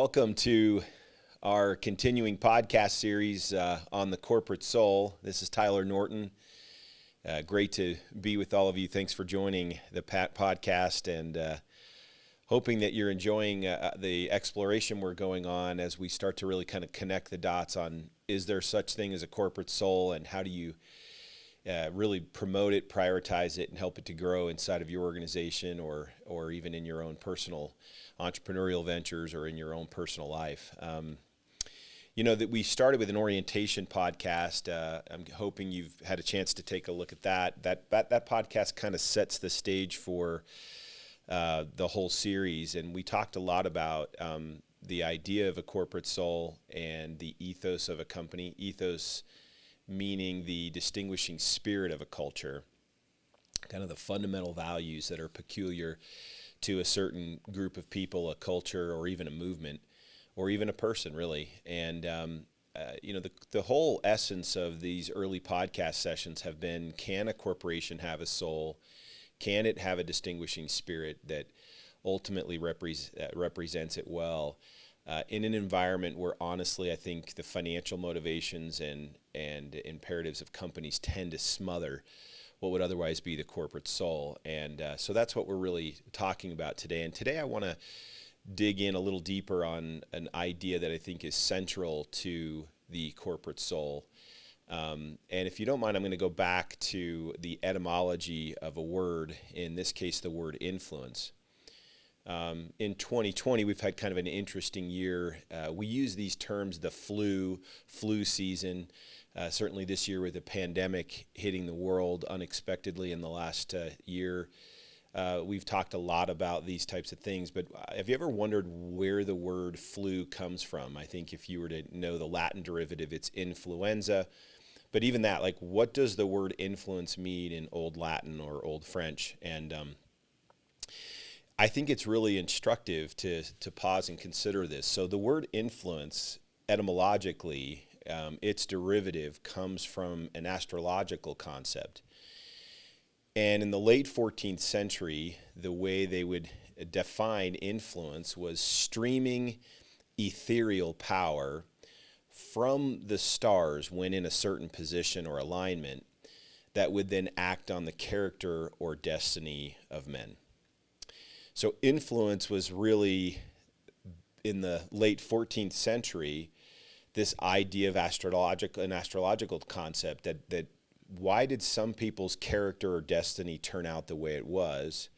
Welcome to our continuing podcast series on the corporate soul. This is Tyler Norton. Great to be with all of you. Thanks for joining the podcast, and hoping that you're enjoying the exploration we're going on as we start to really kind of connect the dots on, is there such thing as a corporate soul, and how do you really promote it, prioritize it, and help it to grow inside of your organization or even in your own personal entrepreneurial ventures or in your own personal life. That we started with an orientation podcast. I'm hoping you've had a chance to take a look at that. That podcast kind of sets the stage for the whole series, and we talked a lot about the idea of a corporate soul and the ethos of a company. Ethos meaning the distinguishing spirit of a culture, kind of the fundamental values that are peculiar to a certain group of people, a culture, or even a movement, or even a person, really. And the whole essence of these early podcast sessions have been: can a corporation have a soul? Can it have a distinguishing spirit that ultimately represents it well in an environment where, honestly, I think the financial motivations and imperatives of companies tend to smother what would otherwise be the corporate soul. And so that's what we're really talking about today. And today I want to dig in a little deeper on an idea that I think is central to the corporate soul. And if you don't mind, I'm going to go back to the etymology of a word, in this case, the word influence. In 2020, we've had kind of an interesting year. We use these terms, the flu season. Certainly this year, with the pandemic hitting the world unexpectedly in the last year, we've talked a lot about these types of things. But have you ever wondered where the word flu comes from? I think if you were to know the Latin derivative, it's influenza. But even that, like, what does the word influence mean in Old Latin or Old French? And I think it's really instructive to pause and consider this. So the word influence, etymologically, its derivative comes from an astrological concept. And in the late 14th century, the way they would define influence was streaming ethereal power from the stars when in a certain position or alignment that would then act on the character or destiny of men. So influence was really, in the late 14th century, this idea of an astrological concept that why did some people's character or destiny turn out the way it was?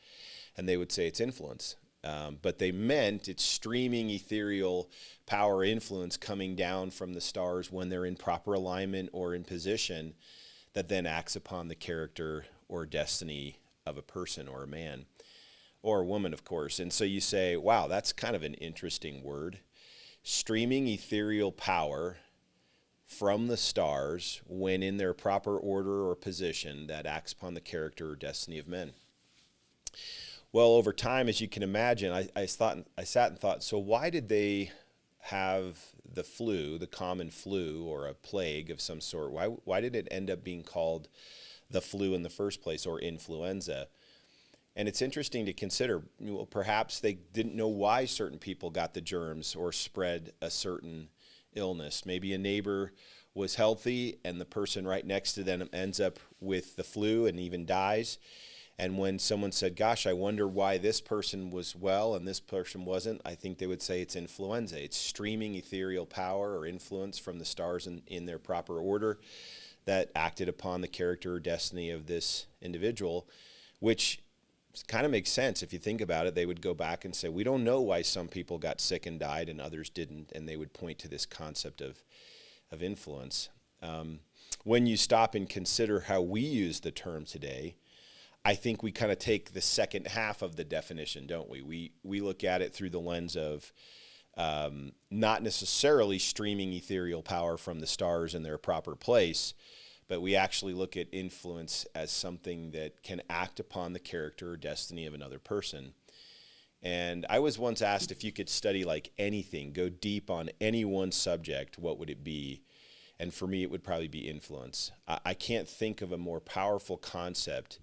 And they would say it's influence. But they meant it's streaming ethereal power, influence coming down from the stars when they're in proper alignment or in position that then acts upon the character or destiny of a person or a man or a woman, of course. And so you say, wow, that's kind of an interesting word. Streaming ethereal power from the stars when in their proper order or position that acts upon the character or destiny of men. Well, over time, as you can imagine, I sat and thought, so why did they have the flu, the common flu, or a plague of some sort? Why did it end up being called the flu in the first place, or influenza? And it's interesting to consider, well, perhaps they didn't know why certain people got the germs or spread a certain illness. Maybe a neighbor was healthy and the person right next to them ends up with the flu and even dies. And when someone said, gosh, I wonder why this person was well and this person wasn't, I think they would say it's influenza. It's streaming ethereal power or influence from the stars in their proper order that acted upon the character or destiny of this individual, which kind of makes sense. If you think about it, they would go back and say, we don't know why some people got sick and died and others didn't, and they would point to this concept of influence. When you stop and consider how we use the term today, I think we kind of take the second half of the definition, don't we? We look at it through the lens of not necessarily streaming ethereal power from the stars in their proper place, but we actually look at influence as something that can act upon the character or destiny of another person. And I was once asked, if you could study like anything, go deep on any one subject, what would it be? And for me, it would probably be influence. I can't think of a more powerful concept,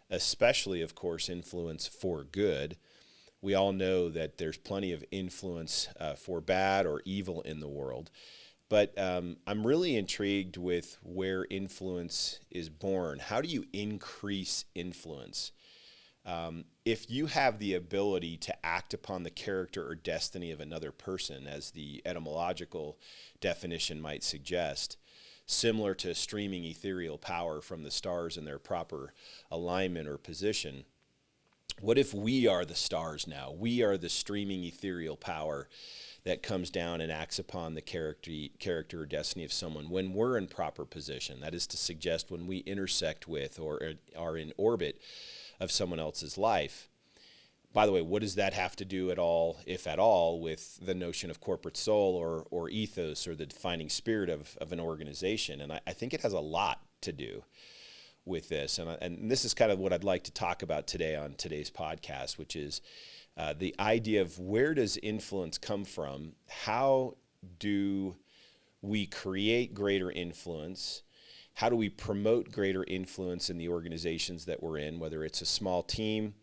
especially, of course, influence for good, We all know that there's plenty of influence for bad or evil in the world. But I'm really intrigued with where influence is born. How do you increase influence? If you have the ability to act upon the character or destiny of another person, as the etymological definition might suggest, similar to streaming ethereal power from the stars in their proper alignment or position, what if we are the stars now? We are the streaming ethereal power that comes down and acts upon the character or destiny of someone when we're in proper position. That is to suggest when we intersect with or are in orbit of someone else's life. By the way, what does that have to do at all, if at all, with the notion of corporate soul or ethos or the defining spirit of an organization? And I think it has a lot to do with this. And this is kind of what I'd like to talk about today on today's podcast, which is the idea of where does influence come from? How do we create greater influence? How do we promote greater influence in the organizations that we're in, whether it's a small team,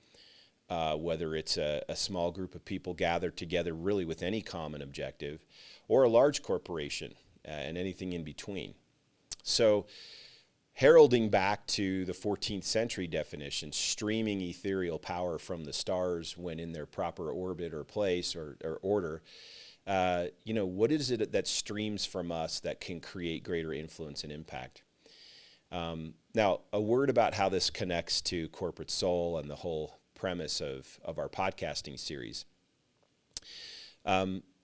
whether it's a small group of people gathered together really with any common objective, or a large corporation and anything in between. So heralding back to the 14th century definition, streaming ethereal power from the stars when in their proper orbit or place or order, what is it that streams from us that can create greater influence and impact? Now, a word about how this connects to corporate soul and the whole premise of our podcasting series.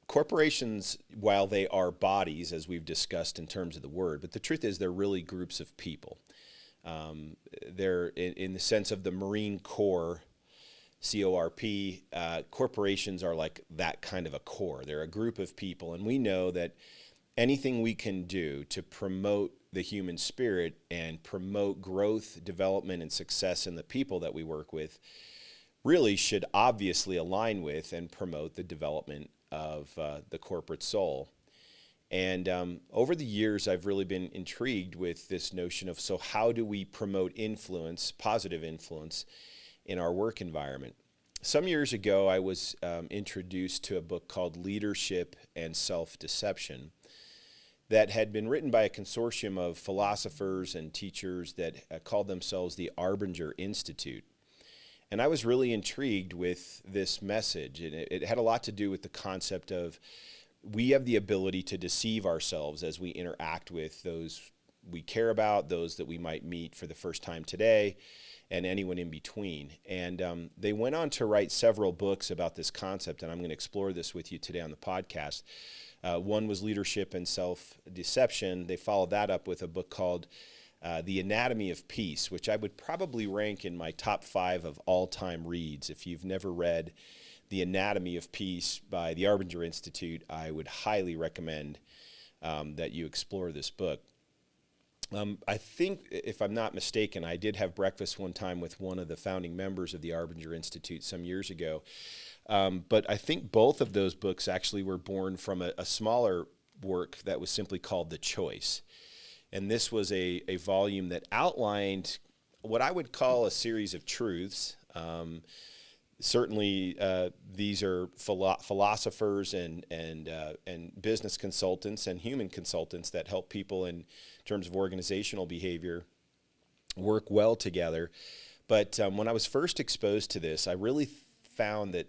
Corporations, while they are bodies, as we've discussed in terms of the word, but the truth is they're really groups of people. They're in the sense of the Marine Corps, CORP, corporations are like that kind of a core. They're a group of people, and we know that anything we can do to promote the human spirit and promote growth, development, and success in the people that we work with really should obviously align with and promote the development of the corporate soul. And over the years, I've really been intrigued with this notion of, so how do we promote influence, positive influence, in our work environment? Some years ago, I was introduced to a book called Leadership and Self-Deception that had been written by a consortium of philosophers and teachers that called themselves the Arbinger Institute. And I was really intrigued with this message, and it had a lot to do with the concept of we have the ability to deceive ourselves as we interact with those we care about, those that we might meet for the first time today, and anyone in between. And they went on to write several books about this concept, and I'm going to explore this with you today on the podcast. One was Leadership and Self-Deception. They followed that up with a book called The Anatomy of Peace, which I would probably rank in my top 5 of all-time reads. If you've never read The Anatomy of Peace by the Arbinger Institute, I would highly recommend that you explore this book. I think, if I'm not mistaken, I did have breakfast one time with one of the founding members of the Arbinger Institute some years ago. But I think both of those books actually were born from a smaller work that was simply called The Choice. And this was a volume that outlined what I would call a series of truths. Certainly, these are philosophers and business consultants and human consultants that help people in terms of organizational behavior work well together. But when I was first exposed to this, I really found that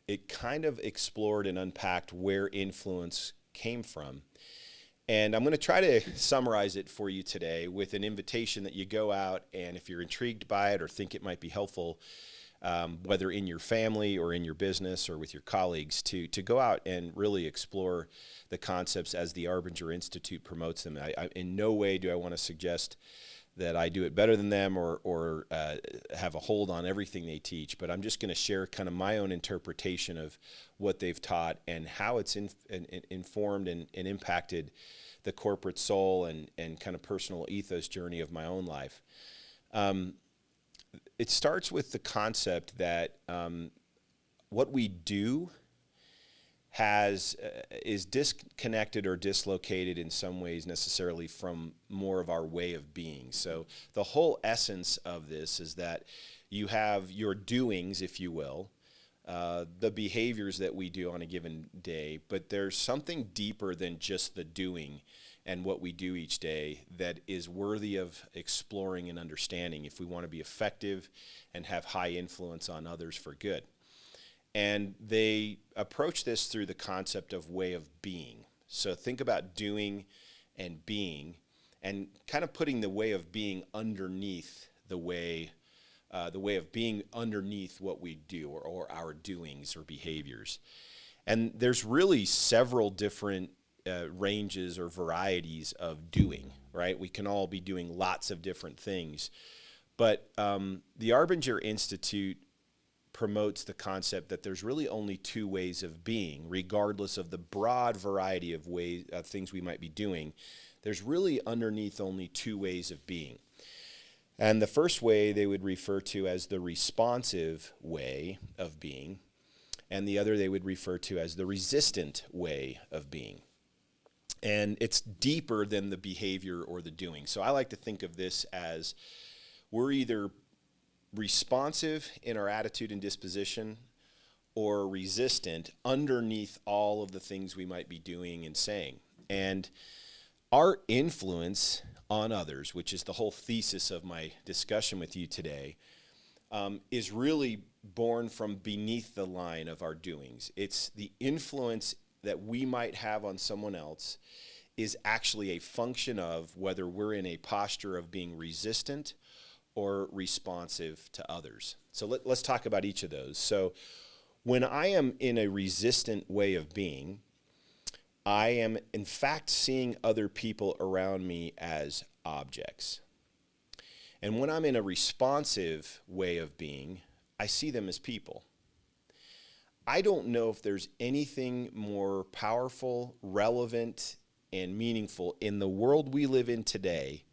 it kind of explored and unpacked where influence came from. And I'm going to try to summarize it for you today with an invitation that you go out, and if you're intrigued by it or think it might be helpful, whether in your family or in your business or with your colleagues, to go out and really explore the concepts as the Arbinger Institute promotes them. In no way do I want to suggest that I do it better than them or have a hold on everything they teach, but I'm just going to share kind of my own interpretation of what they've taught and how it's informed and impacted the corporate soul and kind of personal ethos journey of my own life. It starts with the concept that what we do is disconnected or dislocated in some ways necessarily from more of our way of being. So the whole essence of this is that you have your doings, if you will, the behaviors that we do on a given day, but there's something deeper than just the doing and what we do each day that is worthy of exploring and understanding if we want to be effective and have high influence on others for good. And they approach this through the concept of way of being. So think about doing and being, and kind of putting the way of being underneath the way of being underneath what we do, or our doings or behaviors. And there's really several different ranges or varieties of doing, right? We can all be doing lots of different things. But the Arbinger Institute promotes the concept that there's really only two ways of being, regardless of the broad variety of ways of things we might be doing. There's really underneath only two ways of being. And the first way they would refer to as the responsive way of being, and the other they would refer to as the resistant way of being. And it's deeper than the behavior or the doing. So I like to think of this as we're either responsive in our attitude and disposition or resistant underneath all of the things we might be doing and saying. And our influence on others, which is the whole thesis of my discussion with you today, is really born from beneath the line of our doings. It's the influence that we might have on someone else is actually a function of whether we're in a posture of being resistant or responsive to others. So let's talk about each of those. So when I am in a resistant way of being, I am in fact seeing other people around me as objects. And when I'm in a responsive way of being, I see them as people. I don't know if there's anything more powerful, relevant, and meaningful in the world we live in today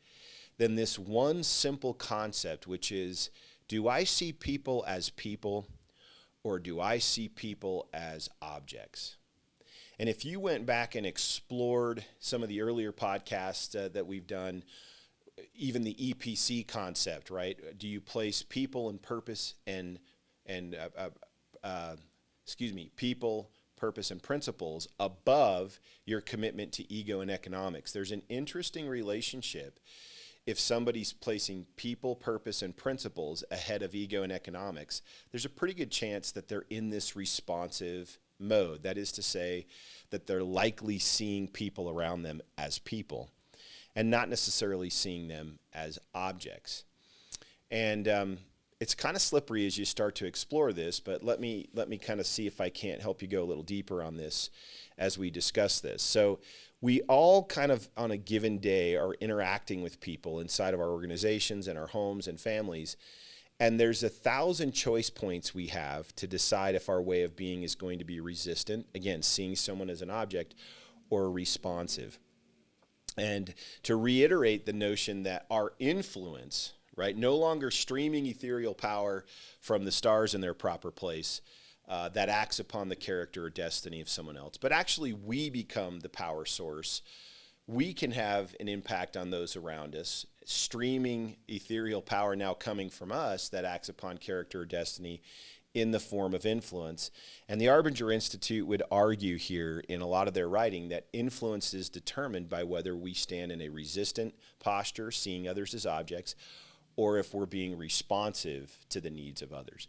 than this one simple concept, which is, do I see people as people, or do I see people as objects? And if you went back and explored some of the earlier podcasts that we've done, even the EPC concept, right? Do you place people and purpose people, purpose, and principles above your commitment to ego and economics? There's an interesting relationship if somebody's placing people, purpose, and principles ahead of ego and economics. There's a pretty good chance that they're in this responsive mode. That is to say that they're likely seeing people around them as people and not necessarily seeing them as objects. And it's kind of slippery as you start to explore this, but let me kind of see if I can't help you go a little deeper on this as we discuss this. So we all kind of on a given day are interacting with people inside of our organizations and our homes and families. And there's 1,000 choice points we have to decide if our way of being is going to be resistant, again, seeing someone as an object, or responsive. And to reiterate the notion that our influence, right, no longer streaming ethereal power from the stars in their proper place that acts upon the character or destiny of someone else, but actually we become the power source. We can have an impact on those around us, streaming ethereal power now coming from us that acts upon character or destiny in the form of influence. And the Arbinger Institute would argue here in a lot of their writing that influence is determined by whether we stand in a resistant posture, seeing others as objects, or if we're being responsive to the needs of others.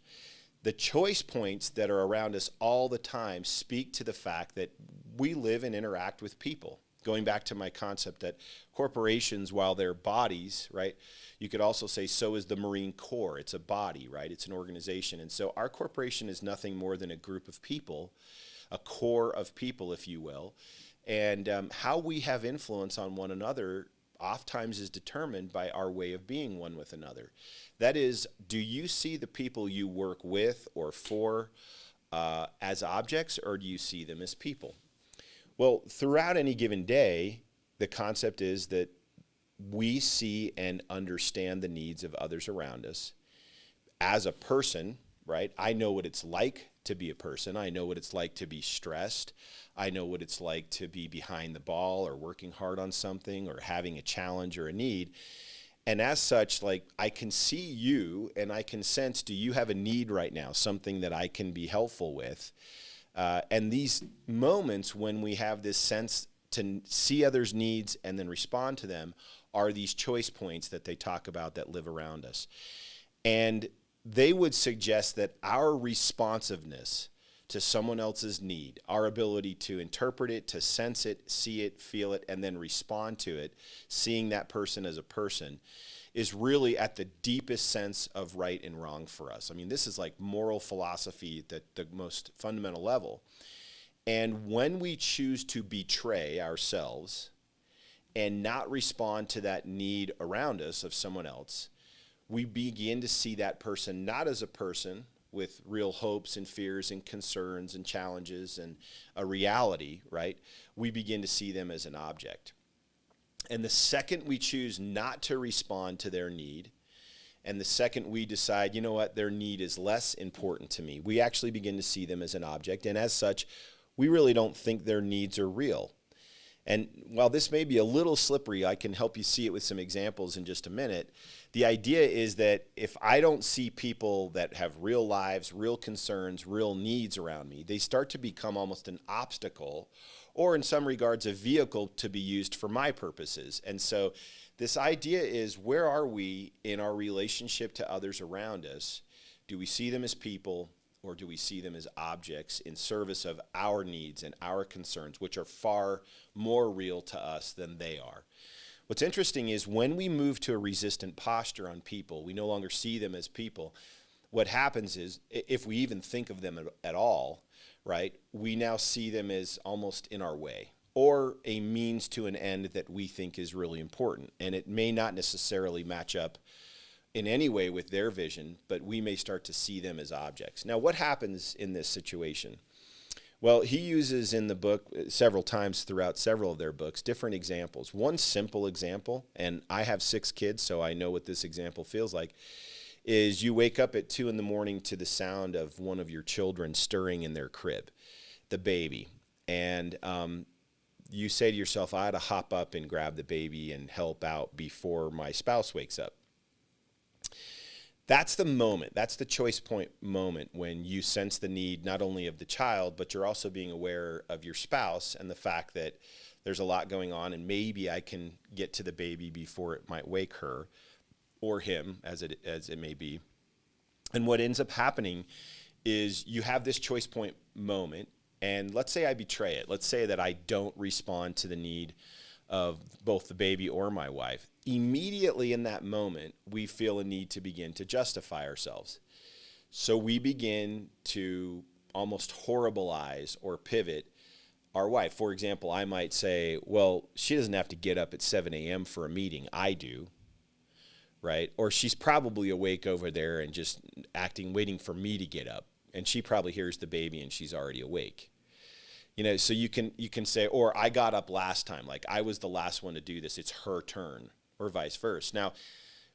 The choice points that are around us all the time speak to the fact that we live and interact with people. Going back to my concept that corporations, while they're bodies, right, you could also say so is the Marine Corps. It's a body, right? It's an organization. And so our corporation is nothing more than a group of people, a core of people, if you will. And how we have influence on one another oftentimes is determined by our way of being one with another. That is, do you see the people you work with or for as objects, or do you see them as people? Well, throughout any given day, the concept is that we see and understand the needs of others around us. As a person, right, I know what it's like to be a person. I know what it's like to be stressed. I know what it's like to be behind the ball or working hard on something or having a challenge or a need. And as such, like, I can see you and I can sense, do you have a need right now, something that I can be helpful with? And these moments when we have this sense to see others' needs and then respond to them are these choice points that they talk about that live around us. And they would suggest that our responsiveness to someone else's need, our ability to interpret it, to sense it, see it, feel it, and then respond to it, seeing that person as a person, is really at the deepest sense of right and wrong for us. I mean, this is like moral philosophy at the most fundamental level. And when we choose to betray ourselves and not respond to that need around us of someone else, we begin to see that person not as a person with real hopes and fears and concerns and challenges and a reality, right? We begin to see them as an object. And the second we choose not to respond to their need, and the second we decide, you know what, their need is less important to me, we actually begin to see them as an object. And as such, we really don't think their needs are real. And while this may be a little slippery, I can help you see it with some examples in just a minute. The idea is that if I don't see people that have real lives, real concerns, real needs around me, they start to become almost an obstacle, or in some regards a vehicle to be used for my purposes. And so this idea is, where are we in our relationship to others around us? Do we see them as people, or do we see them as objects in service of our needs and our concerns, which are far more real to us than they are? What's interesting is when we move to a resistant posture on people, we no longer see them as people. What happens is, if we even think of them at all, right, we now see them as almost in our way, or a means to an end that we think is really important. And it may not necessarily match up in any way with their vision, but we may start to see them as objects. Now, what happens in this situation? Well, he uses in the book several times throughout several of their books different examples. One simple example, and I have 6 kids, so I know what this example feels like, is you wake up at 2 a.m. to the sound of one of your children stirring in their crib, the baby. And you say to yourself, I ought to hop up and grab the baby and help out before my spouse wakes up. That's the moment, that's the choice point moment when you sense the need not only of the child, but you're also being aware of your spouse and the fact that there's a lot going on, and maybe I can get to the baby before it might wake her or him, as it may be. And what ends up happening is you have this choice point moment, and let's say I betray it. Let's say that I don't respond to the need of both the baby or my wife. Immediately in that moment, we feel a need to begin to justify ourselves. So we begin to almost horribilize or pivot our wife. For example, I might say, well, she doesn't have to get up at 7 a.m. for a meeting. I do, right? Or she's probably awake over there and just waiting for me to get up. And she probably hears the baby and she's already awake. You know, so you can say, or I got up last time, like I was the last one to do this, it's her turn, or vice versa. Now,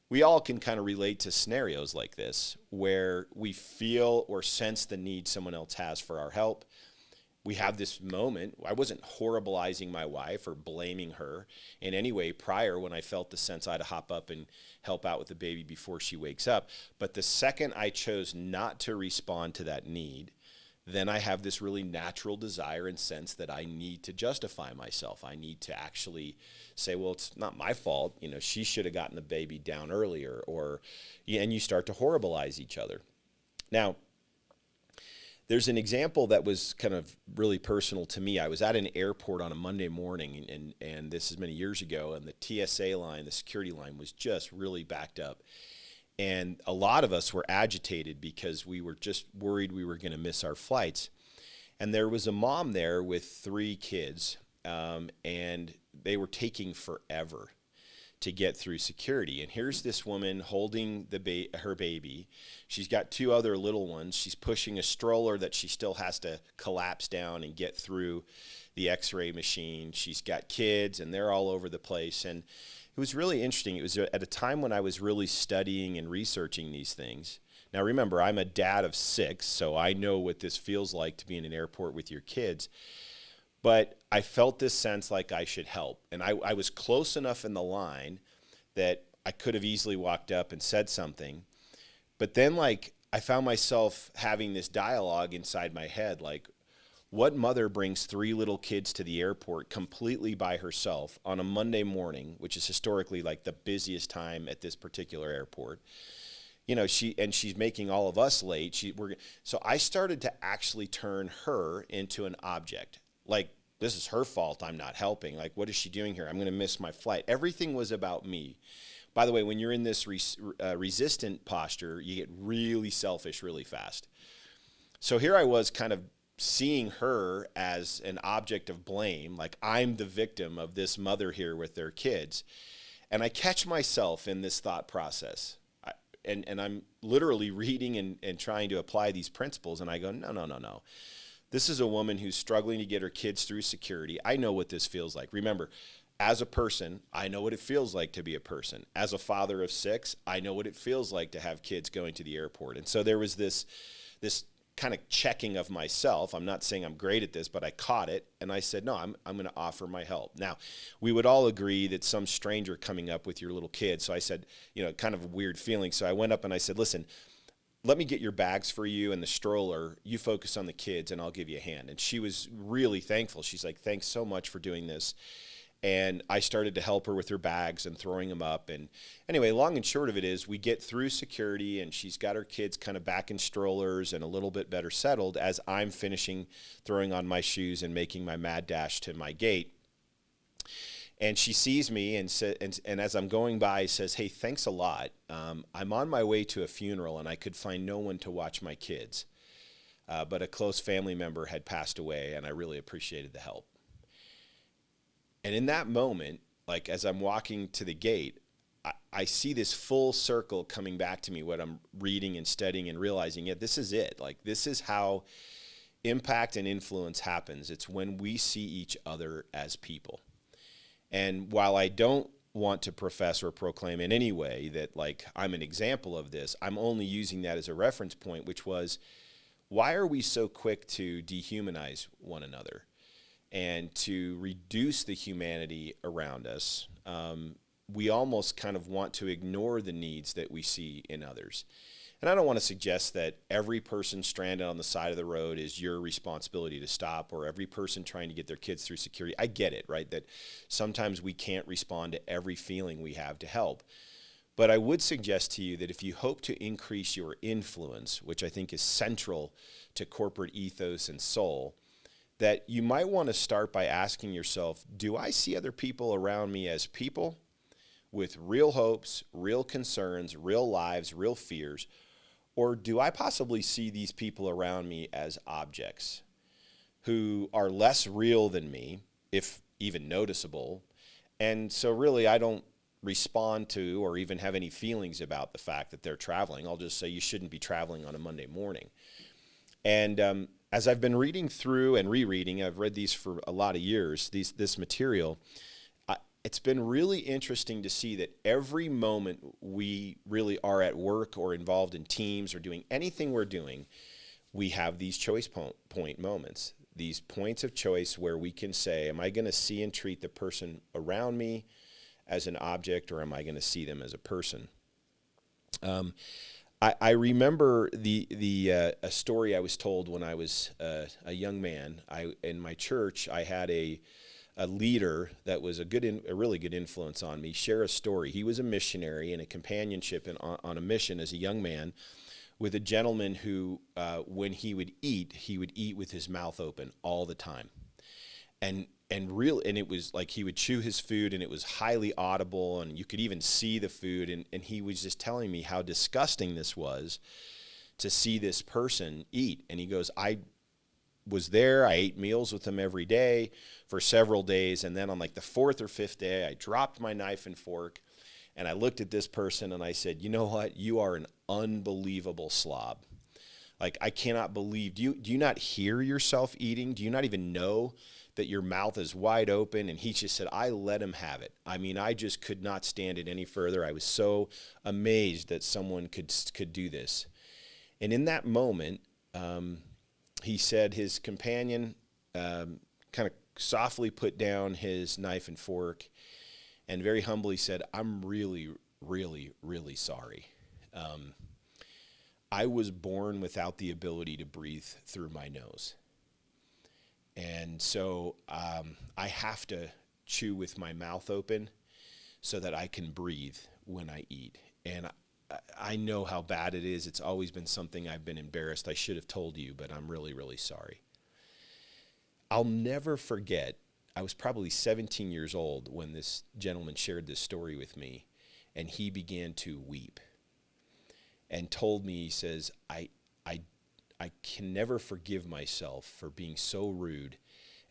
we all can kind of relate to scenarios like this where we feel or sense the need someone else has for our help. We have this moment. I wasn't horribilizing my wife or blaming her in any way prior when I felt the sense I had to hop up and help out with the baby before she wakes up. But the second I chose not to respond to that need, then I have this really natural desire and sense that I need to justify myself. I need to actually say, well, it's not my fault. You know, she should have gotten the baby down earlier, and you start to horribilize each other. Now, there's an example that was kind of really personal to me. I was at an airport on a Monday morning, and this is many years ago, and the TSA line, the security line, was just really backed up. And a lot of us were agitated because we were just worried we were going to miss our flights. And there was a mom there with 3 kids, and they were taking forever to get through security. And here's this woman holding her baby. She's got 2 other little ones. She's pushing a stroller that she still has to collapse down and get through the x-ray machine. She's got kids, and they're all over the place. And it was really interesting. It was at a time when I was really studying and researching these things. Now, remember, I'm a dad of 6, so I know what this feels like to be in an airport with your kids. But I felt this sense like I should help. And I was close enough in the line that I could have easily walked up and said something. But then, like, I found myself having this dialogue inside my head, like, what mother brings 3 little kids to the airport completely by herself on a Monday morning, which is historically like the busiest time at this particular airport? You know, she's making all of us late. So I started to actually turn her into an object. Like, this is her fault I'm not helping. Like, what is she doing here? I'm going to miss my flight. Everything was about me. By the way, when you're in this resistant posture, you get really selfish really fast. So here I was kind of seeing her as an object of blame, like I'm the victim of this mother here with their kids. And I catch myself in this thought process. And I'm literally reading and trying to apply these principles, and I go, no. This is a woman who's struggling to get her kids through security. I know what this feels like. Remember, as a person, I know what it feels like to be a person. As a father of 6, I know what it feels like to have kids going to the airport. And so there was this kind of checking of myself. I'm not saying I'm great at this, but I caught it, and I said, no, I'm going to offer my help. Now, we would all agree that some stranger coming up with your little kid, so I said, kind of a weird feeling. So I went up and I said, listen, let me get your bags for you and the stroller. You focus on the kids, and I'll give you a hand. And she was really thankful. She's like, thanks so much for doing this. And I started to help her with her bags and throwing them up. And anyway, long and short of it is we get through security, and she's got her kids kind of back in strollers and a little bit better settled as I'm finishing throwing on my shoes and making my mad dash to my gate. And she sees me and as I'm going by, says, hey, thanks a lot. I'm on my way to a funeral, and I could find no one to watch my kids. But a close family member had passed away, and I really appreciated the help. And in that moment, like as I'm walking to the gate, I see this full circle coming back to me, what I'm reading and studying and realizing, this is it. Like, this is how impact and influence happens. It's when we see each other as people. And while I don't want to profess or proclaim in any way that, like, I'm an example of this, I'm only using that as a reference point, which was, why are we so quick to dehumanize one another and to reduce the humanity around us? We almost kind of want to ignore the needs that we see in others. And I don't want to suggest that every person stranded on the side of the road is your responsibility to stop, or every person trying to get their kids through security. I get it, right? That sometimes we can't respond to every feeling we have to help. But I would suggest to you that if you hope to increase your influence, which I think is central to corporate ethos and soul, that you might want to start by asking yourself, do I see other people around me as people with real hopes, real concerns, real lives, real fears? Or do I possibly see these people around me as objects who are less real than me, if even noticeable? And so really I don't respond to or even have any feelings about the fact that they're traveling. I'll just say you shouldn't be traveling on a Monday morning. And as I've been reading through and rereading, I've read these for a lot of years, this material, it's been really interesting to see that every moment we really are at work or involved in teams or doing anything we're doing, we have these choice point moments, these points of choice where we can say, am I going to see and treat the person around me as an object, or am I going to see them as a person? I remember a story I was told when I was a young man. In my church, I had a leader that was a really good influence on me share a story. He was a missionary in a companionship on a mission as a young man with a gentleman who, when he would eat with his mouth open all the time. And it was like he would chew his food, and it was highly audible, and you could even see the food. And he was just telling me how disgusting this was to see this person eat. And he goes, I was there, I ate meals with him every day for several days, and then on like the 4th or 5th day, I dropped my knife and fork, and I looked at this person and I said, you know what, you are an unbelievable slob. Like, I cannot believe, do you not hear yourself eating? Do you not even know that your mouth is wide open? And he just said, I let him have it. I mean, I just could not stand it any further. I was so amazed that someone could do this. And in that moment, he said his companion kind of softly put down his knife and fork and very humbly said, I'm really, really, really sorry. I was born without the ability to breathe through my nose. And so I have to chew with my mouth open so that I can breathe when I eat. And I know how bad it is. It's always been something I've been embarrassed. I should have told you, but I'm really, really sorry. I'll never forget, I was probably 17 years old when this gentleman shared this story with me, and he began to weep and told me, he says, I can never forgive myself for being so rude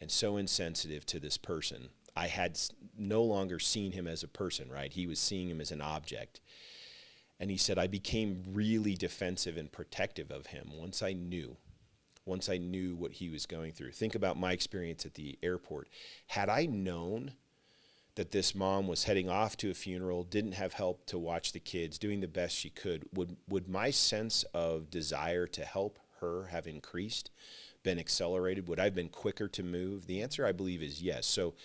and so insensitive to this person. I had no longer seen him as a person, right? He was seeing him as an object. And he said, I became really defensive and protective of him once I knew what he was going through. Think about my experience at the airport. Had I known that this mom was heading off to a funeral, didn't have help to watch the kids, doing the best she could, would my sense of desire to help her have increased, been accelerated? Would I have been quicker to move? The answer, I believe, is yes. So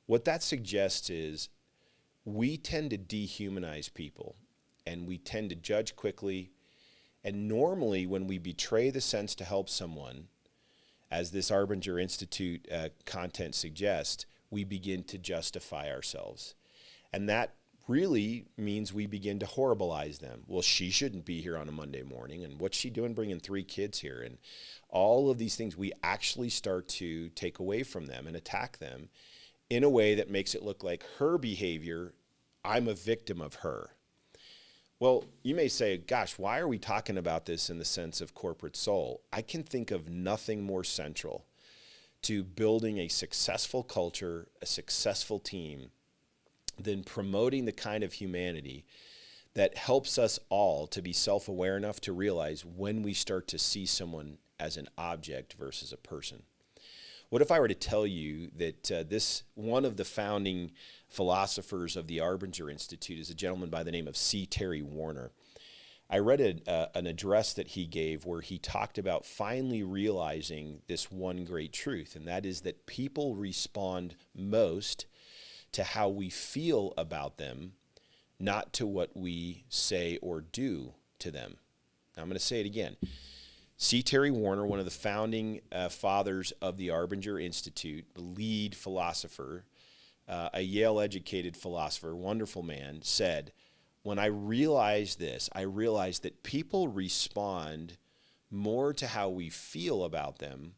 what that suggests is we tend to dehumanize people, and we tend to judge quickly. And normally when we betray the sense to help someone, as this Arbinger Institute content suggests, we begin to justify ourselves. And that really means we begin to horribilize them. Well, she shouldn't be here on a Monday morning, and what's she doing bringing 3 kids here? And all of these things, we actually start to take away from them and attack them in a way that makes it look like her behavior, I'm a victim of her. Well, you may say, gosh, why are we talking about this in the sense of corporate soul? I can think of nothing more central to building a successful culture, a successful team, than promoting the kind of humanity that helps us all to be self-aware enough to realize when we start to see someone as an object versus a person. What if I were to tell you that this one of the founding philosophers of the Arbinger Institute is a gentleman by the name of C. Terry Warner? I read an address that he gave where he talked about finally realizing this one great truth, and that is that people respond most to how we feel about them, not to what we say or do to them. Now, I'm going to say it again. C. Terry Warner, one of the founding fathers of the Arbinger Institute, the lead philosopher, a Yale-educated philosopher, wonderful man, said, when I realized this, I realized that people respond more to how we feel about them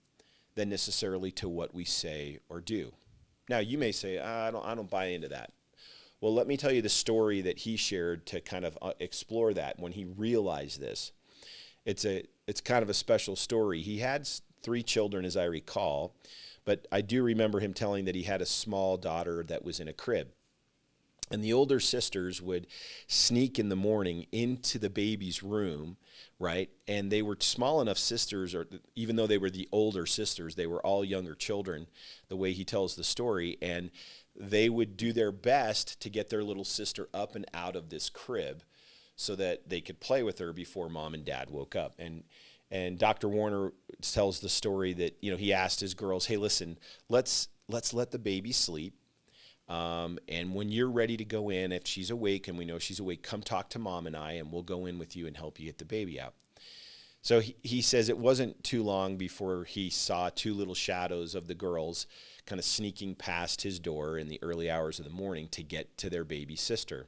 than necessarily to what we say or do. Now, you may say, I don't buy into that. Well, let me tell you the story that he shared to kind of explore that when he realized this. It's kind of a special story. He had 3 children, as I recall, but I do remember him telling that he had a small daughter that was in a crib. And the older sisters would sneak in the morning into the baby's room, right? And they were small enough sisters, or even though they were the older sisters, they were all younger children, the way he tells the story. And they would do their best to get their little sister up and out of this crib so that they could play with her before mom and dad woke up. And Dr. Warner tells the story that, he asked his girls, hey, listen, let's let the baby sleep. And when you're ready to go in, if she's awake and we know she's awake, come talk to mom and I, and we'll go in with you and help you get the baby out. So he says it wasn't too long before he saw 2 little shadows of the girls kind of sneaking past his door in the early hours of the morning to get to their baby sister.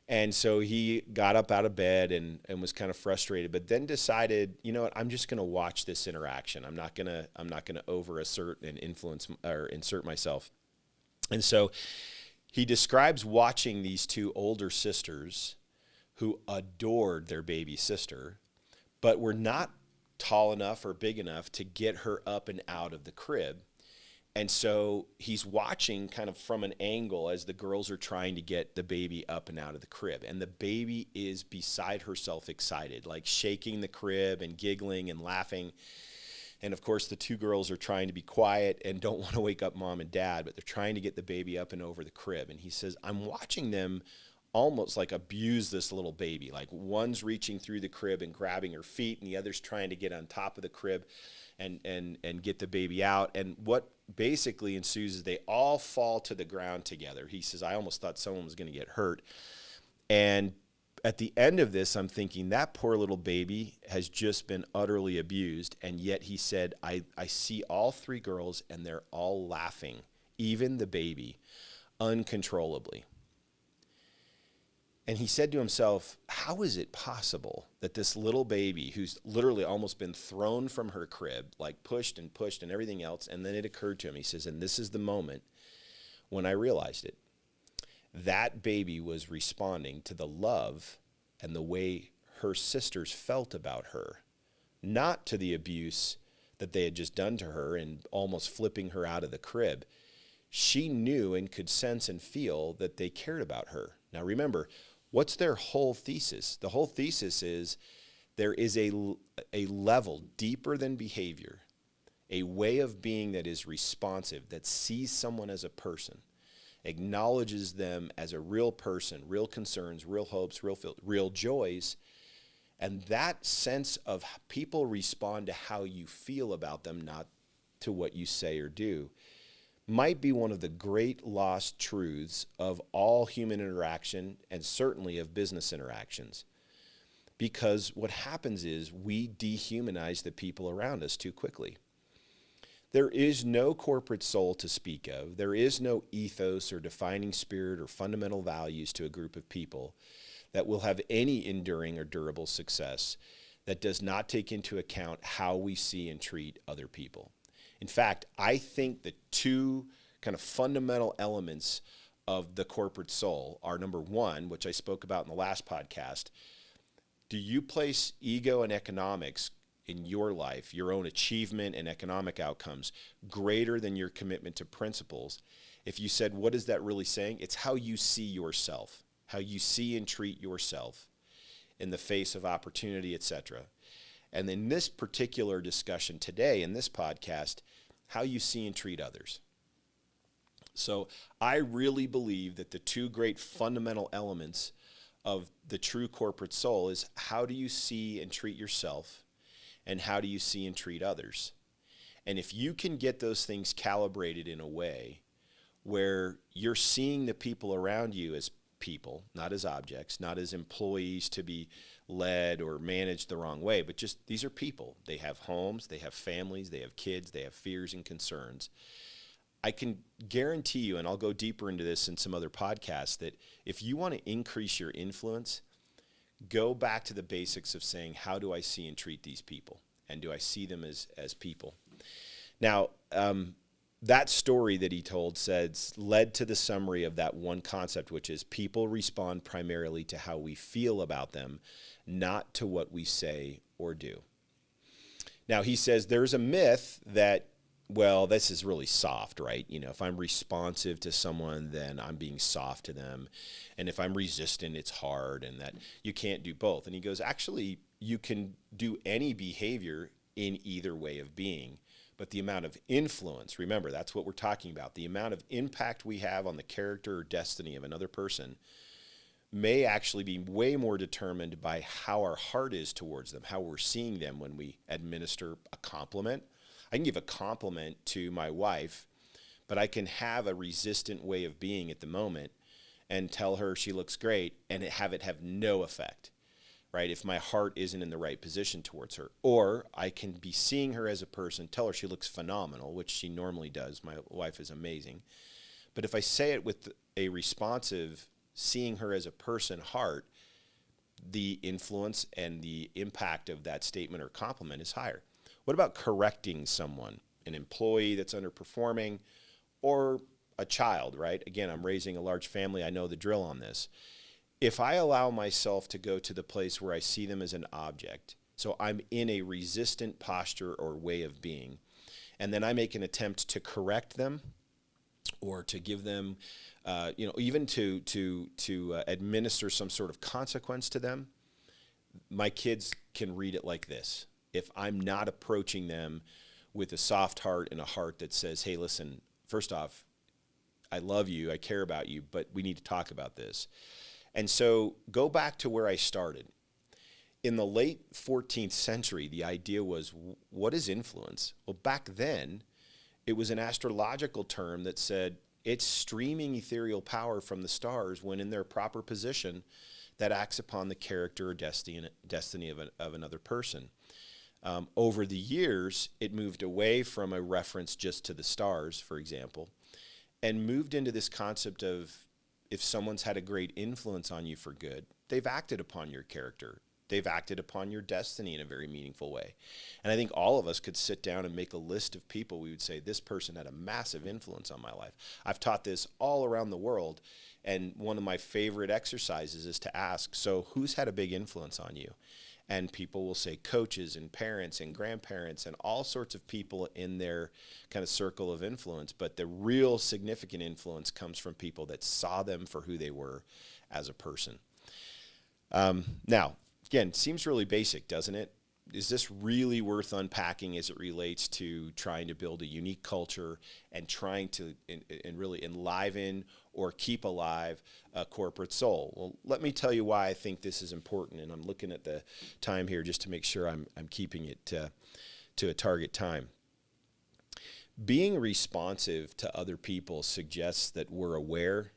And so he got up out of bed and was kind of frustrated, but then decided, you know what, I'm just going to watch this interaction. I'm not going to over assert and influence or insert myself. And so he describes watching these 2 older sisters who adored their baby sister, but were not tall enough or big enough to get her up and out of the crib. And so he's watching kind of from an angle as the girls are trying to get the baby up and out of the crib. And the baby is beside herself excited, like shaking the crib and giggling and laughing. And of course, the 2 girls are trying to be quiet and don't want to wake up mom and dad, but they're trying to get the baby up and over the crib. And he says, I'm watching them almost like abuse this little baby. Like one's reaching through the crib and grabbing her feet, and the other's trying to get on top of the crib and get the baby out. And what basically ensues is they all fall to the ground together. He says, I almost thought someone was going to get hurt. And at the end of this, I'm thinking that poor little baby has just been utterly abused. And yet he said, I see all three girls and they're all laughing, even the baby, uncontrollably. And he said to himself, how is it possible that this little baby who's literally almost been thrown from her crib, like pushed and everything else, and then it occurred to him, he says, and this is the moment when I realized it. That baby was responding to the love and the way her sisters felt about her, not to the abuse that they had just done to her and almost flipping her out of the crib. She knew and could sense and feel that they cared about her. Now remember, what's their whole thesis? The whole thesis is there is a level deeper than behavior, a way of being that is responsive, that sees someone as a person, acknowledges them as a real person, real concerns, real hopes, real joys. And that sense of people respond to how you feel about them, not to what you say or do, might be one of the great lost truths of all human interaction and certainly of business interactions. Because what happens is we dehumanize the people around us too quickly. There is no corporate soul to speak of. There is no ethos or defining spirit or fundamental values to a group of people that will have any enduring or durable success that does not take into account how we see and treat other people. In fact, I think the two kind of fundamental elements of the corporate soul are, number one, which I spoke about in the last podcast. Do you place ego and economics in your life, your own achievement and economic outcomes, greater than your commitment to principles? If you said, what is that really saying? It's how you see yourself, how you see and treat yourself in the face of opportunity, etc. And in this particular discussion today, in this podcast, how you see and treat others. So I really believe that the two great fundamental elements of the true corporate soul is how do you see and treat yourself, and how do you see and treat others? And if you can get those things calibrated in a way where you're seeing the people around you as people, not as objects, not as employees to be led or managed the wrong way, but just these are people. They have homes, they have families, they have kids, they have fears and concerns. I can guarantee you, and I'll go deeper into this in some other podcasts, that if you want to increase your influence, go back to the basics of saying, how do I see and treat these people? And do I see them as people? Now, that story that he told led to the summary of that one concept, which is people respond primarily to how we feel about them, not to what we say or do. Now, he says there's a myth that, well, this is really soft, right? You know, if I'm responsive to someone, then I'm being soft to them. And if I'm resistant, it's hard, and that you can't do both. And he goes, actually, you can do any behavior in either way of being. But the amount of influence, remember, that's what we're talking about. The amount of impact we have on the character or destiny of another person may actually be way more determined by how our heart is towards them, how we're seeing them when we administer a compliment. I can give a compliment to my wife, but I can have a resistant way of being at the moment and tell her she looks great and have it have no effect, right? If my heart isn't in the right position towards her. Or I can be seeing her as a person, tell her she looks phenomenal, which she normally does. My wife is amazing. But if I say it with a responsive, seeing her as a person heart, the influence and the impact of that statement or compliment is higher. What about correcting someone, an employee that's underperforming, or a child, right? Again, I'm raising a large family. I know the drill on this. If I allow myself to go to the place where I see them as an object, so I'm in a resistant posture or way of being, and then I make an attempt to correct them or to give them, even to administer some sort of consequence to them, my kids can read it like this. If I'm not approaching them with a soft heart and a heart that says, hey, listen, first off, I love you, I care about you, but we need to talk about this. And so go back to where I started. In the late 14th century, the idea was, what is influence? Well, back then, it was an astrological term that said it's streaming ethereal power from the stars when in their proper position that acts upon the character or destiny of another person. Over the years, it moved away from a reference just to the stars, for example, and moved into this concept of if someone's had a great influence on you for good, they've acted upon your character. They've acted upon your destiny in a very meaningful way. And I think all of us could sit down and make a list of people we would say, this person had a massive influence on my life. I've taught this all around the world, and one of my favorite exercises is to ask, so who's had a big influence on you? And people will say coaches and parents and grandparents and all sorts of people in their kind of circle of influence. But the real significant influence comes from people that saw them for who they were as a person. Now, again, seems really basic, doesn't it? Is this really worth unpacking as it relates to trying to build a unique culture and trying to and really enliven or keep alive a corporate soul? Well, let me tell you why I think this is important, and I'm looking at the time here just to make sure I'm keeping it to a target time. Being responsive to other people suggests that we're aware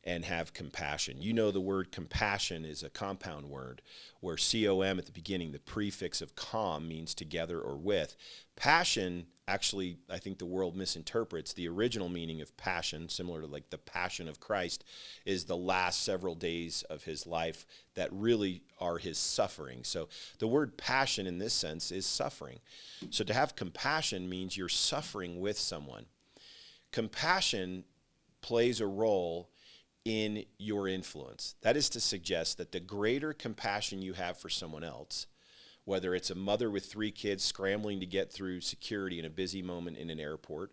and have compassion. You know, the word compassion is a compound word where COM at the beginning, the prefix of com, means together or with. Passion, actually, I think the world misinterprets the original meaning of passion, similar to like the passion of Christ, is the last several days of his life that really are his suffering. So the word passion in this sense is suffering. So to have compassion means you're suffering with someone. Compassion plays a role in your influence. That is to suggest that the greater compassion you have for someone else, whether it's a mother with 3 kids scrambling to get through security in a busy moment in an airport,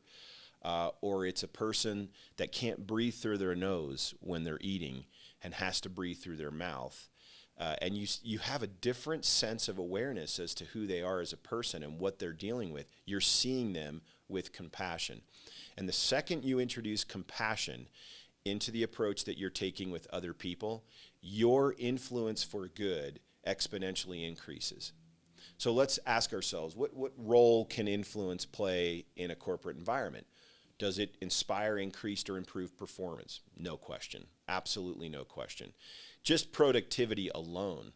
or it's a person that can't breathe through their nose when they're eating and has to breathe through their mouth, and you have a different sense of awareness as to who they are as a person and what they're dealing with. You're seeing them with compassion. And the second you introduce compassion into the approach that you're taking with other people, your influence for good exponentially increases. So let's ask ourselves, what role can influence play in a corporate environment? Does it inspire increased or improved performance? No question. Absolutely no question. Just productivity alone,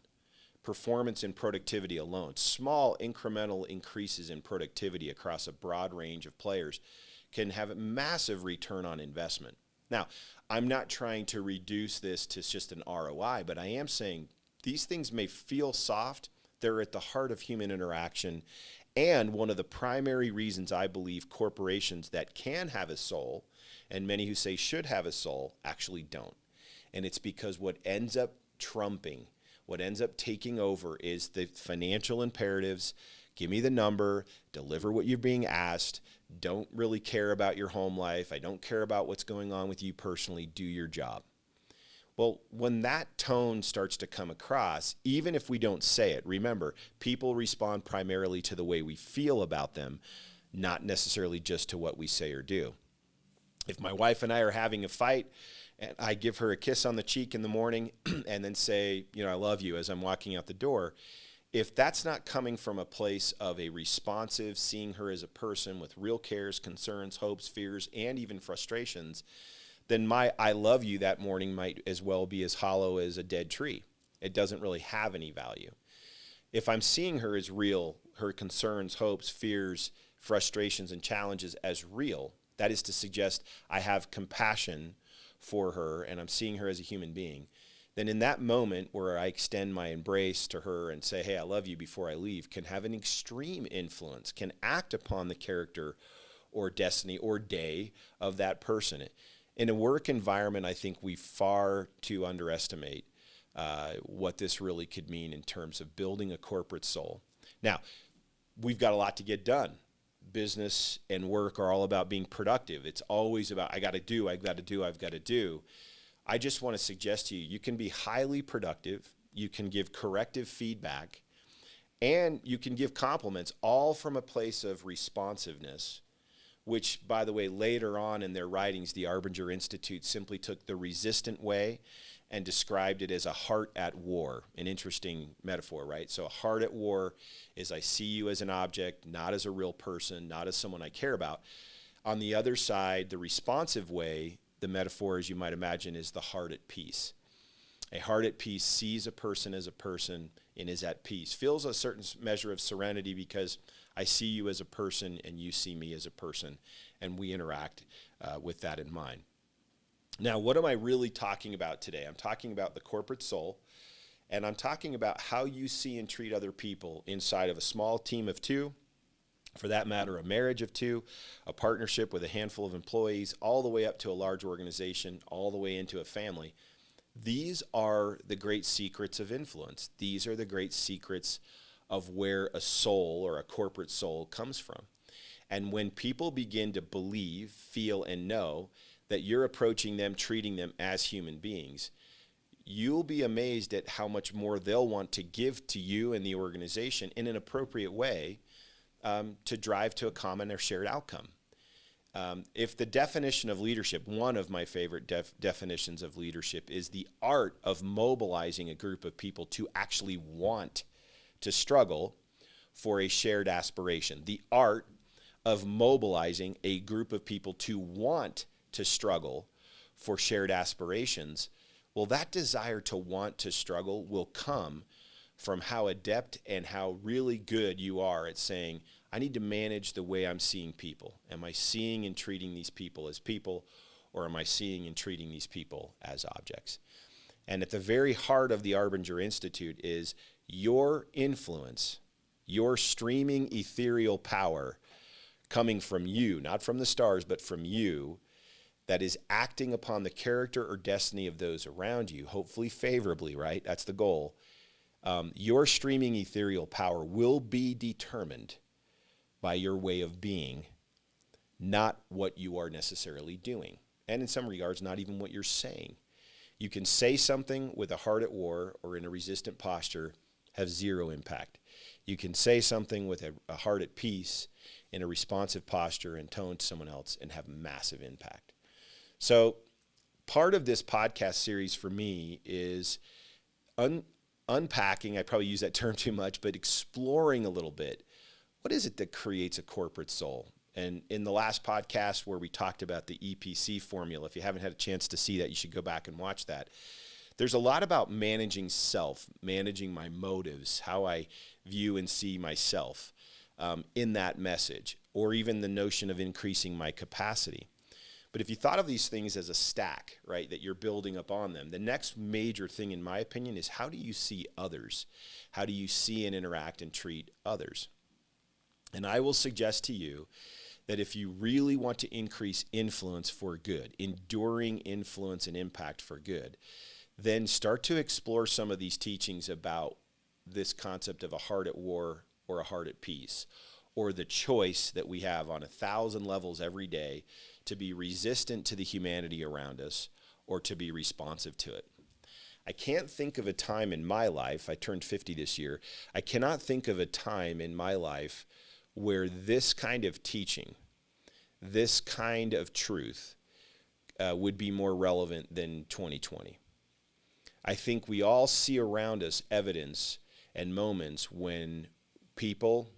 performance and productivity alone, small incremental increases in productivity across a broad range of players can have a massive return on investment. Now, I'm not trying to reduce this to just an ROI, but I am saying these things may feel soft. They're at the heart of human interaction. And one of the primary reasons I believe corporations that can have a soul, and many who say should have a soul, actually don't. And it's because what ends up trumping, what ends up taking over is the financial imperatives. Give me the number, deliver what you're being asked, don't really care about your home life, I don't care about what's going on with you personally, do your job. Well, when that tone starts to come across, even if we don't say it, remember, people respond primarily to the way we feel about them, not necessarily just to what we say or do. If my wife and I are having a fight, and I give her a kiss on the cheek in the morning and then say, I love you as I'm walking out the door, if that's not coming from a place of a responsive, seeing her as a person with real cares, concerns, hopes, fears, and even frustrations, then my I love you that morning might as well be as hollow as a dead tree. It doesn't really have any value. If I'm seeing her as real, her concerns, hopes, fears, frustrations, and challenges as real, that is to suggest I have compassion for her and I'm seeing her as a human being, then in that moment where I extend my embrace to her and say, hey, I love you before I leave, can have an extreme influence, can act upon the character or destiny or day of that person. In a work environment, I think we far too underestimate what this really could mean in terms of building a corporate soul. Now, we've got a lot to get done. Business and work are all about being productive. It's always about, I've got to do. I just want to suggest to you, you can be highly productive, you can give corrective feedback, and you can give compliments, all from a place of responsiveness, which, by the way, later on in their writings, the Arbinger Institute simply took the resistant way and described it as a heart at war. An interesting metaphor, right? So a heart at war is I see you as an object, not as a real person, not as someone I care about. On the other side, the responsive way, the metaphor, as you might imagine, is the heart at peace. A heart at peace sees a person as a person and is at peace, feels a certain measure of serenity because I see you as a person and you see me as a person, and we interact with that in mind. Now, what am I really talking about today? I'm talking about the corporate soul, and I'm talking about how you see and treat other people inside of a small team of two, for that matter, a marriage of two, a partnership with a handful of employees, all the way up to a large organization, all the way into a family. These are the great secrets of influence. These are the great secrets of where a soul or a corporate soul comes from. And when people begin to believe, feel, and know that you're approaching them, treating them as human beings, you'll be amazed at how much more they'll want to give to you and the organization in an appropriate way to drive to a common or shared outcome. If the definition of leadership, one of my favorite definitions of leadership, is the art of mobilizing a group of people to actually want to struggle for a shared aspiration. The art of mobilizing a group of people to want to struggle for shared aspirations. Well, that desire to want to struggle will come from how adept and how really good you are at saying, I need to manage the way I'm seeing people. Am I seeing and treating these people as people, or am I seeing and treating these people as objects? And at the very heart of the Arbinger Institute is your influence, your streaming ethereal power coming from you, not from the stars, but from you, that is acting upon the character or destiny of those around you, hopefully favorably, right? That's the goal. Your streaming ethereal power will be determined by your way of being, not what you are necessarily doing. And in some regards, not even what you're saying. You can say something with a heart at war or in a resistant posture, have zero impact. You can say something with a heart at peace in a responsive posture and tone to someone else and have massive impact. So part of this podcast series for me is unpacking, I probably use that term too much, but exploring a little bit. What is it that creates a corporate soul? And in the last podcast where we talked about the EPC formula, if you haven't had a chance to see that, you should go back and watch that. There's a lot about managing self, managing my motives, how I view and see myself in that message, or even the notion of increasing my capacity. But if you thought of these things as a stack, right, that you're building up on them, the next major thing, in my opinion, is how do you see others? How do you see and interact and treat others? And I will suggest to you that if you really want to increase influence for good, enduring influence and impact for good, then start to explore some of these teachings about this concept of a heart at war or a heart at peace, or the choice that we have on 1,000 levels every day to be resistant to the humanity around us or to be responsive to it. I can't think of a time in my life, I turned 50 this year, I cannot think of a time in my life where this kind of teaching, this kind of truth would be more relevant than 2020. I think we all see around us evidence and moments when people,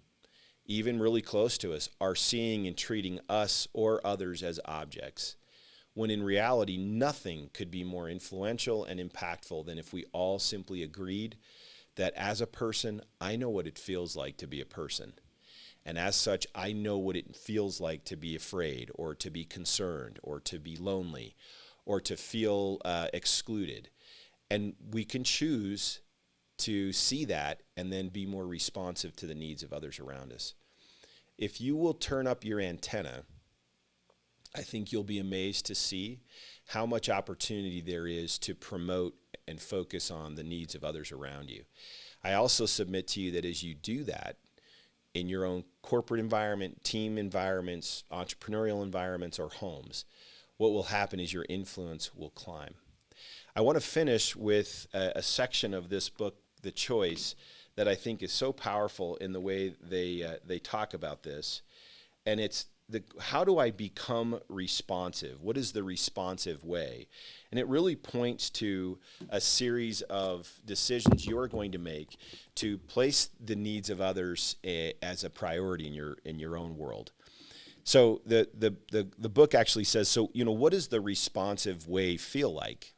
even really close to us, are seeing and treating us or others as objects, when in reality nothing could be more influential and impactful than if we all simply agreed that as a person, I know what it feels like to be a person. And as such, I know what it feels like to be afraid or to be concerned or to be lonely or to feel excluded. And we can choose to see that and then be more responsive to the needs of others around us. If you will turn up your antenna, I think you'll be amazed to see how much opportunity there is to promote and focus on the needs of others around you. I also submit to you that as you do that, in your own corporate environment, team environments, entrepreneurial environments, or homes, what will happen is your influence will climb. I want to finish with a section of this book, The Choice, that I think is so powerful in the way they talk about this. And it's how do I become responsive? What is the responsive way? And it really points to a series of decisions you're going to make to place the needs of others as a priority in your own world. So the book actually says, so, what does the responsive way feel like?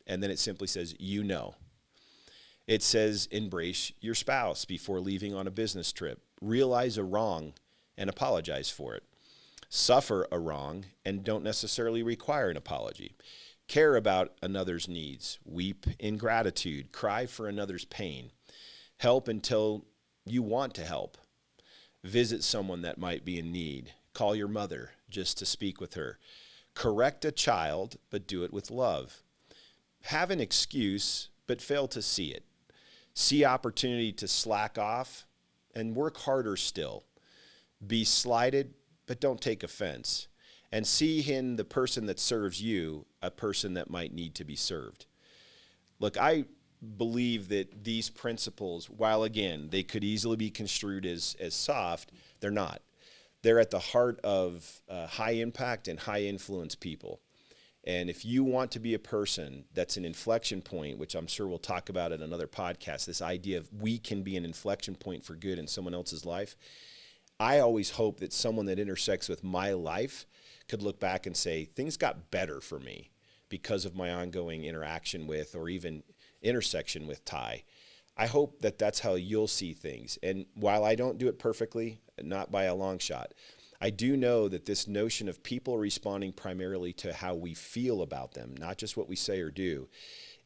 And then it simply says, you know. It says, embrace your spouse before leaving on a business trip. Realize a wrong and apologize for it. Suffer a wrong and don't necessarily require an apology. Care about another's needs. Weep in gratitude. Cry for another's pain. Help until you want to help. Visit someone that might be in need. Call your mother just to speak with her. Correct a child, but do it with love. Have an excuse, but fail to see it. See opportunity to slack off and work harder still. Be slighted, but don't take offense. And see in the person that serves you a person that might need to be served. Look, I believe that these principles, while again, they could easily be construed as soft, they're not. They're at the heart of high impact and high influence people. And if you want to be a person that's an inflection point, which I'm sure we'll talk about in another podcast, this idea of we can be an inflection point for good in someone else's life, I always hope that someone that intersects with my life could look back and say, things got better for me because of my ongoing interaction with or even intersection with Ty. I hope that that's how you'll see things. And while I don't do it perfectly, not by a long shot, I do know that this notion of people responding primarily to how we feel about them, not just what we say or do,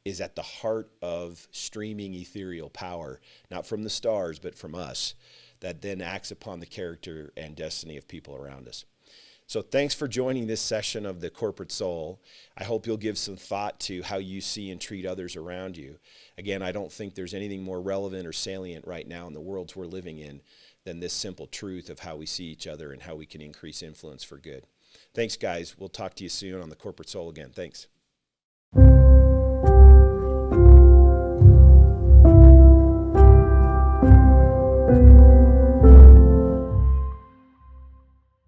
is at the heart of streaming ethereal power, not from the stars, but from us, that then acts upon the character and destiny of people around us. So thanks for joining this session of the Corporate Soul. I hope you'll give some thought to how you see and treat others around you. Again, I don't think there's anything more relevant or salient right now in the worlds we're living in than this simple truth of how we see each other and how we can increase influence for good. Thanks, guys. We'll talk to you soon on the Corporate Soul again. Thanks.